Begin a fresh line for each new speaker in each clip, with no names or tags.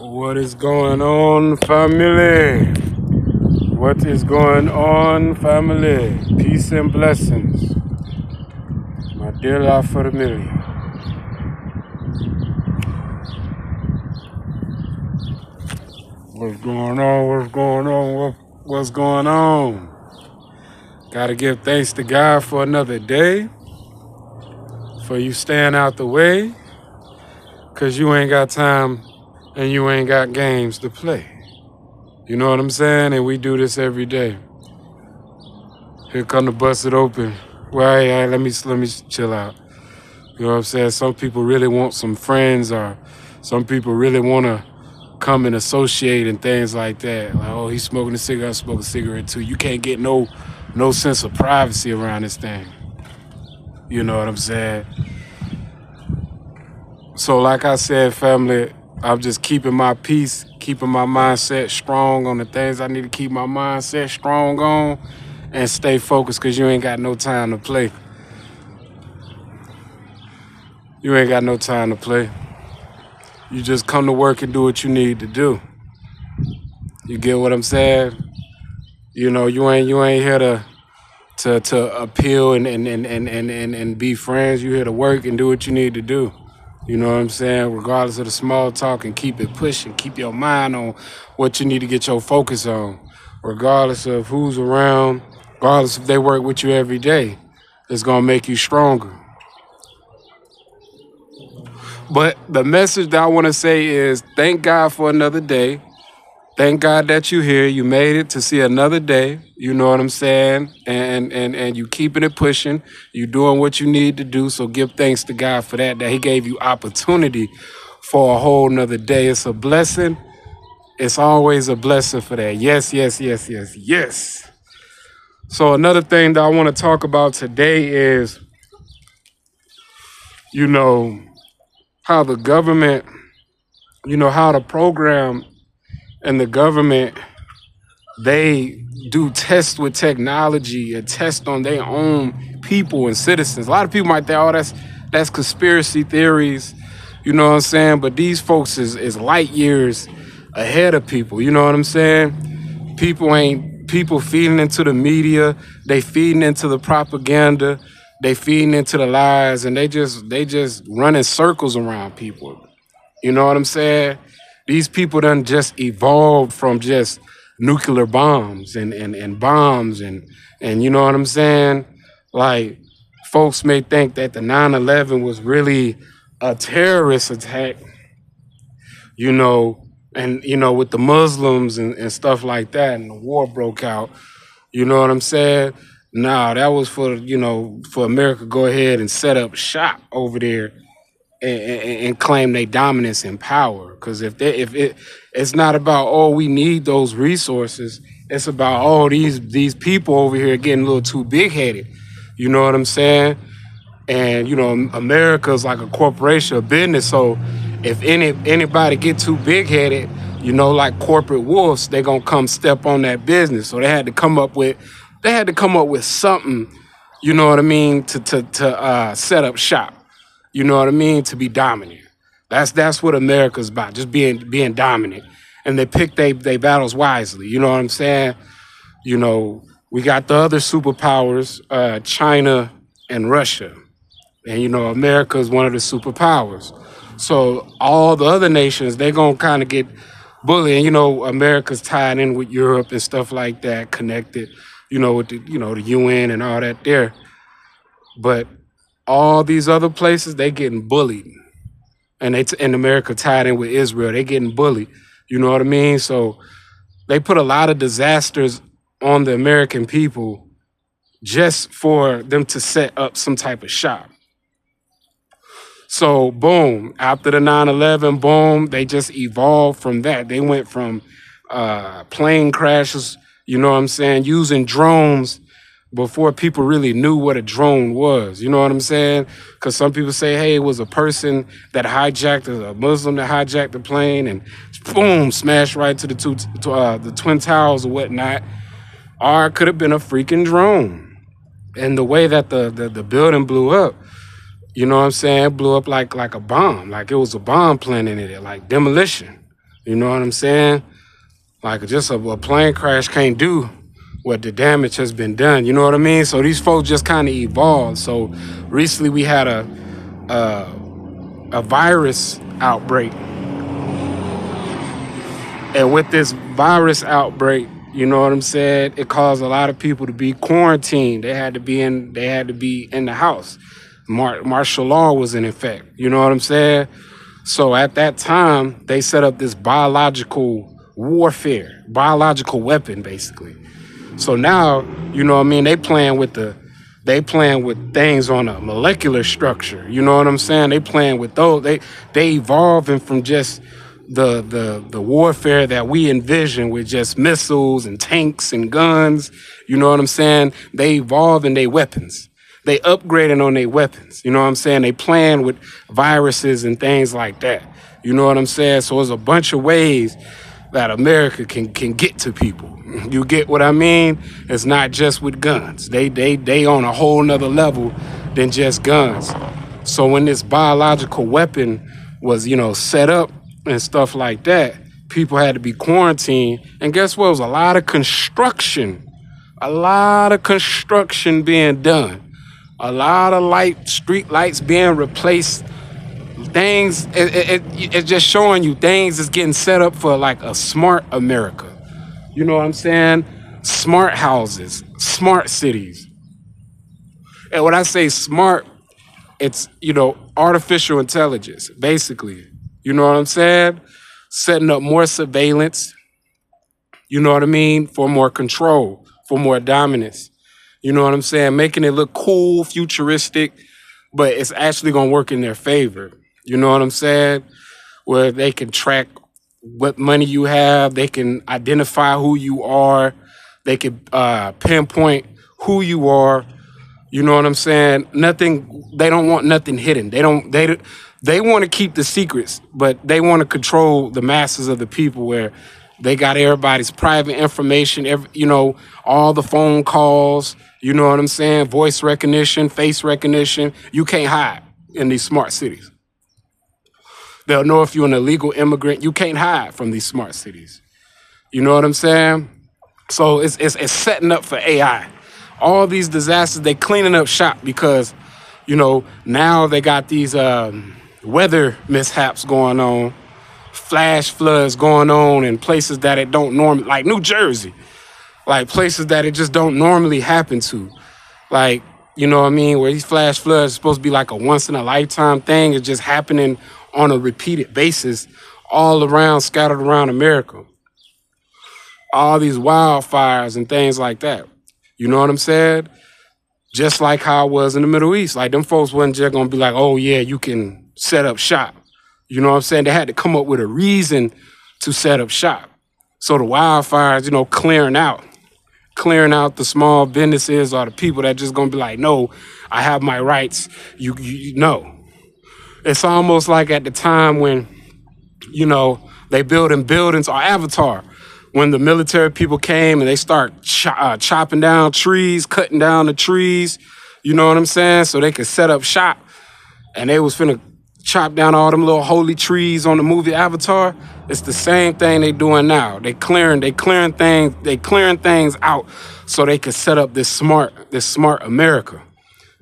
What is going on, family? What is going on, family? Peace and blessings, my dear La Familia. What's going on? What's going on? What's going on? Gotta give thanks to God for another day, for you staying out the way, because you ain't got time and you ain't got games to play. You know what I'm saying? And we do this every day. Here come to bust it open. Well, hey, let me chill out. You know what I'm saying? Some people really want some friends, or some people really want to come and associate and things like that. Like, oh, he's smoking a cigarette, I smoke a cigarette too. You can't get no sense of privacy around this thing. You know what I'm saying? So like I said, family, I'm just keeping my peace, keeping my mindset strong on the things I need to keep my mindset strong on, and stay focused, because you ain't got no time to play. You ain't got no time to play. You just come to work and do what you need to do. You get what I'm saying? You know, you ain't here to appeal and be friends. You here to work and do what you need to do. You know what I'm saying? Regardless of the small talk, and keep it pushing. Keep your mind on what you need to get your focus on. Regardless of who's around, regardless if they work with you every day, it's gonna make you stronger. But the message that I want to say is thank God for another day. Thank God that you're here. You made it to see another day. You know what I'm saying? And you keeping it pushing. You doing what you need to do. So give thanks to God for that He gave you opportunity for a whole nother day. It's a blessing. It's always a blessing for that. Yes, yes, yes, yes, yes. So another thing that I want to talk about today is, you know, how the government, how the program and the government, they do tests with technology and test on their own people and citizens. A lot of people might think, oh, that's conspiracy theories, you know what I'm saying? But these folks is light years ahead of people, you know what I'm saying? People feeding into the media, they feeding into the propaganda, they feeding into the lies, and they just running circles around people. You know what I'm saying? These people done just evolved from just nuclear bombs and bombs and you know what I'm saying? Like, folks may think that the 9/11 was really a terrorist attack, and with the Muslims and stuff like that, and the war broke out. You know what I'm saying? Nah, that was for America to go ahead and set up shop over there and claim their dominance and power. Because it's not about, oh, we need those resources. It's about, oh, these people over here getting a little too big headed. You know what I'm saying? And America's like a corporation, a business. So if anybody get too big headed, like corporate wolves, they gonna come step on that business. So they had to come up with something, you know what I mean, to set up shop. You know what I mean? To be dominant. That's what America's about, just being dominant. And they pick they battles wisely. You know what I'm saying? We got the other superpowers, China and Russia. And America is one of the superpowers. So all the other nations, they gonna kind of get bullied. And America's tied in with Europe and stuff like that, connected, with the UN and all that there. But all these other places, they getting bullied, and in America tied in with Israel, they getting bullied. You know what I mean? So they put a lot of disasters on the American people just for them to set up some type of shop. So boom, after the 9/11, boom, they just evolved from that. They went from plane crashes, you know what I'm saying, using drones before people really knew what a drone was. You know what I'm saying? Because some people say, hey, it was a person that hijacked, a Muslim that hijacked the plane and boom, smashed right to the Twin Towers or whatnot. Or it could have been a freaking drone. And the way that the building blew up, you know what I'm saying, it blew up like a bomb, like it was a bomb planted in it, like demolition. You know what I'm saying? Like just a plane crash can't do what the damage has been done. You know what I mean? So these folks just kind of evolved. So recently we had a virus outbreak, and with this virus outbreak, you know what I'm saying, it caused a lot of people to be quarantined. They had to be in. They had to be in the house. Martial law was in effect. You know what I'm saying? So at that time, they set up this biological warfare, biological weapon, basically. So now, you know what I mean, they playing with things on a molecular structure. You know what I'm saying? They playing with those. They evolving from just the warfare that we envision with just missiles and tanks and guns. You know what I'm saying? They evolve in their weapons. They upgrading on their weapons. You know what I'm saying? They playing with viruses and things like that. You know what I'm saying? So there's a bunch of ways that America can get to people. You get what I mean? It's not just with guns. They on a whole nother level than just guns. So when this biological weapon was, you know, set up and stuff like that, people had to be quarantined. And guess what? It was a lot of construction being done. A lot of street lights being replaced. Things, it's just showing you things is getting set up for like a smart America. You know what I'm saying? Smart houses, smart cities. And when I say smart, it's, you know, artificial intelligence, basically. You know what I'm saying? Setting up more surveillance, you know what I mean? For more control, for more dominance. You know what I'm saying? Making it look cool, futuristic, but it's actually going to work in their favor. You know what I'm saying? Where they can track what money you have, they can identify who you are, they can pinpoint who you are. You know what I'm saying? They don't want nothing hidden. They want to keep the secrets, but they want to control the masses of the people where they got everybody's private information, you know, all the phone calls, you know what I'm saying? Voice recognition, face recognition. You can't hide in these smart cities. They'll know if you're an illegal immigrant. You can't hide from these smart cities. You know what I'm saying? So it's setting up for AI. All these disasters, they cleaning up shop because, you know, now they got these weather mishaps going on, flash floods going on in places that it don't normally, like New Jersey, like places that it just don't normally happen to. Like, you know what I mean? Where these flash floods are supposed to be like a once in a lifetime thing. It's just happening on a repeated basis all around, scattered around America. All these wildfires and things like that. You know what I'm saying? Just like how it was in the Middle East. Like them folks wasn't just gonna be like, oh yeah, you can set up shop. You know what I'm saying? They had to come up with a reason to set up shop. So the wildfires, you know, clearing out the small businesses or the people that just gonna be like, no, I have my rights. You know. It's almost like at the time when, you know, they building buildings or Avatar, when the military people came and they start chopping down trees, cutting down the trees, you know what I'm saying? So they could set up shop, and they was finna chop down all them little holy trees on the movie Avatar. It's the same thing they doing now. They clearing things out so they could set up this smart America.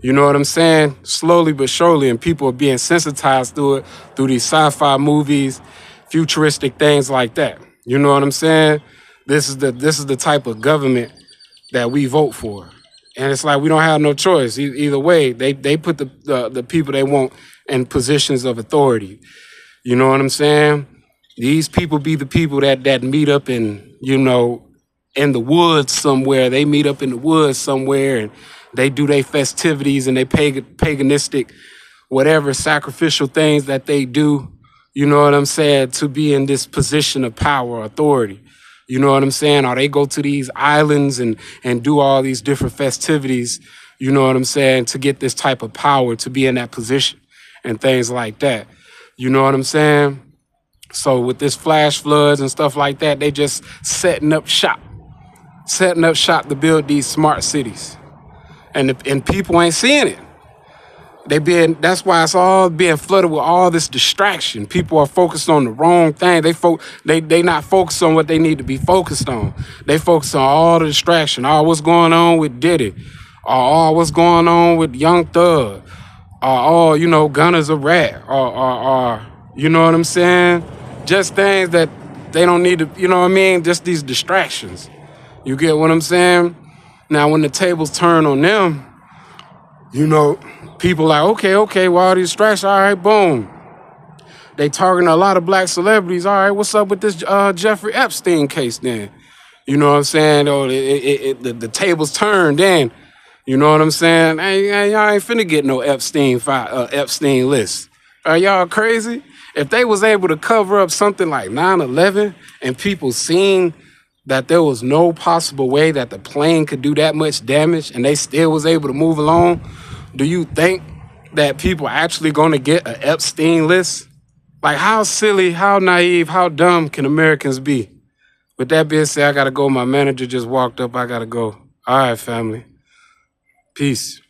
You know what I'm saying? Slowly but surely, and people are being sensitized through it, through these sci-fi movies, futuristic things like that. You know what I'm saying? This is the type of government that we vote for. And it's like we don't have no choice. Either way, they put the people they want in positions of authority. You know what I'm saying? These people be the people that meet up in, you know, in the woods somewhere. They meet up in the woods somewhere and they do their festivities and they paganistic, whatever sacrificial things that they do, you know what I'm saying, to be in this position of power or authority. You know what I'm saying? Or they go to these islands and do all these different festivities, you know what I'm saying, to get this type of power, to be in that position and things like that. You know what I'm saying? So with this flash floods and stuff like that, they just setting up shop to build these smart cities. And people ain't seeing it. That's why it's all being flooded with all this distraction. People are focused on the wrong thing. They not focused on what they need to be focused on. They focus on all the distraction. Oh, what's going on with Diddy? Or what's going on with Young Thug? Or Gunna's a rat. Or you know what I'm saying? Just things that they don't need to, you know what I mean? Just these distractions. You get what I'm saying? Now when the tables turn on them, people like, okay, well, all these distractions, all right, boom. They targeting a lot of black celebrities. All right, what's up with this Jeffrey Epstein case then? You know what I'm saying? Oh, the tables turned then. You know what I'm saying? Hey, y'all ain't finna get no Epstein list. Are y'all crazy? If they was able to cover up something like 9/11 and people seen that there was no possible way that the plane could do that much damage and they still was able to move along, do you think that people actually gonna get an Epstein list? Like, how silly, how naive, how dumb can Americans be? With that being said, I gotta go. My manager just walked up. I gotta go. All right, family. Peace.